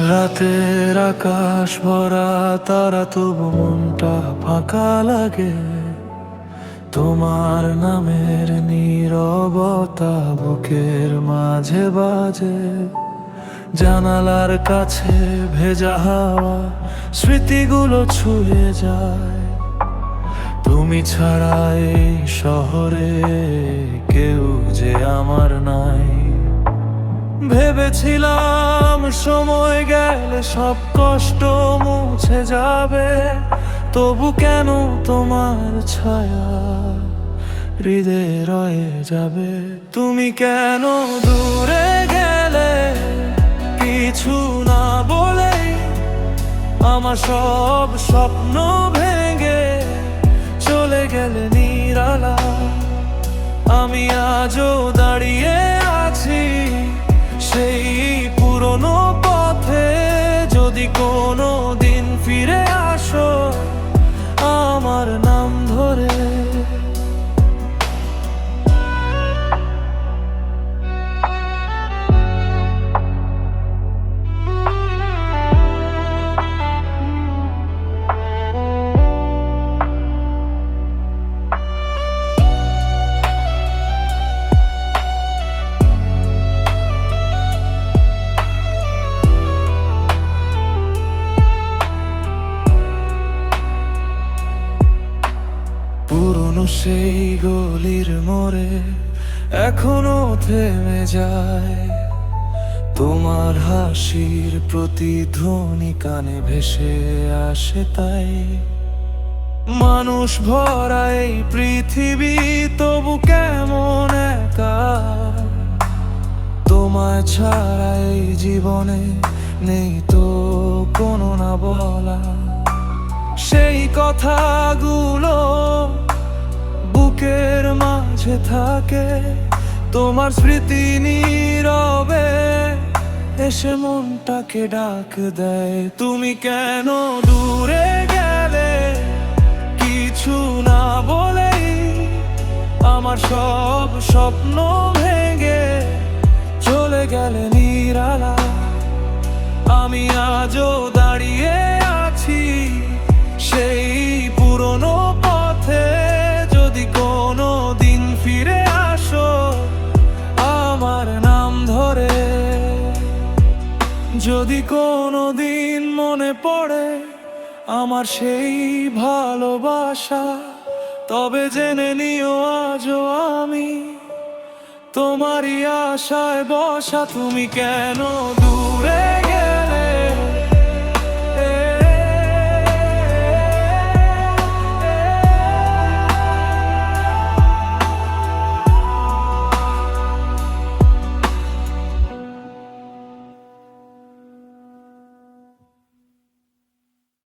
রাতের আকাশ ভরা তারা, তবু মনটা ফাঁকা লাগে। তোমার নামের নীরবতা বুকের মাঝে বাজে। জানালার কাছে ভেজা হাওয়া স্মৃতিগুলো ছুঁয়ে যায়। তুমি ছাড়া এই শহরে কেউ যে আমার নাই। ভেবেছিলাম সময় গেলে সব কষ্ট মুছে যাবে, তবু কেন তোমার ছায়া হৃদয়ে রয়ে যাবে। তুমি কেন দূরে গেলে কিছু না বলে, আমার সব স্বপ্ন ভেঙে চলে গেলে নিরালা। আমি আজও দাঁড়িয়ে আছি সেই পুরনো পথে। যদি কোনো দিন ফিরে আসো আমার নাম ধরে। পুরনো সেই গলির মোড়ে এখনো থেমে যায় তোমার হাসির প্রতিধ্বনি, কানে ভেসে আসে তাই। মানুষ ভরা এই পৃথিবী, তবু কেমন একা। তোমায় ছাড়া এই জীবনে নেই তো কোনো না বলা সেই কথাগুলো বুকের মাঝে থাকে। তোমার স্মৃতি নীরবে এসে মনটাকে ডাক দেয়। তুমি কেন দূরে গেলে কিছু না বলেই, আমার সব স্বপ্ন ভেঙে চলে গেলে নিরালা। আমি আজও দাঁড়িয়ে আছি সেই পুরনো পথে। যদি কোনো দিন ফিরে আসো আমার নাম ধরে। যদি কোনো দিন মনে পড়ে আমার সেই ভালোবাসা, তবে জেনে নিও আজও আমি তোমারই আশায় বসা। তুমি কেন দূরে